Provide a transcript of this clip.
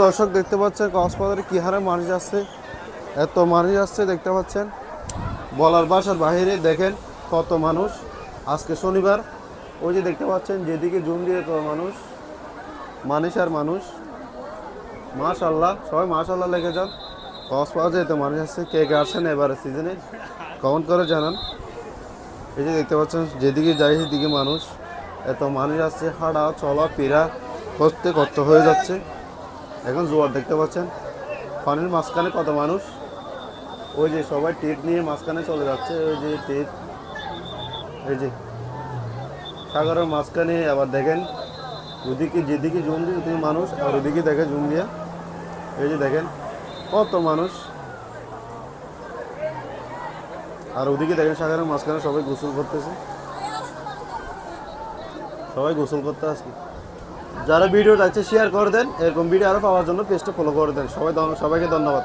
দর্শক দেখতে পাচ্ছেন কক্সবাজারে কি হারে মানুষ আসছে, এত মানুষ আসছে দেখতে পাচ্ছেন, বলার বাসার বাইরে। দেখেন কত মানুষ আজকে শনিবার। ওই যে দেখতে পাচ্ছেন যেদিকে জুম দিয়ে তো মানুষ আর মানুষ। মাশাআল্লাহ, সবাই মাশাআল্লাহ লেগে যান। কক্সবাজারে এত মানুষ আসছে, কে কে আসছেন এবারে সিজনে কমেন্ট করে জানান। এই যে দেখতে পাচ্ছেন যেদিকে যাই সেদিকে মানুষ, এত মানুষ আসছে, হাঁটা চলা ফেরা করতে হয়ে যাচ্ছে। এখন জোয়ার দেখতে পাচ্ছেন, পানির মাঝখানে কত মানুষ। ওই যে সবাই টেপ নিয়ে মাঝখানে চলে যাচ্ছে, ওই যে টেপ, এই যে সাগরের মাঝখানে। আবার দেখেন ওদিকে যেদিকে জুম দিয়ে ওদিকে মানুষ, আর ওদিকে দেখে জুম দিয়ে, এই যে দেখেন কত মানুষ। আর ওদিকে দেখেন সাগরের মাঝখানে সবাই গোসল করতেছে, সবাই গোসল করতে আসছে। যারা ভিডিও দেখছে শেয়ার করে দেন, এরকম ভিডিও আরও পাওয়ার জন্য পেজটা ফলো করে দেন। সবাইকে ধন্যবাদ।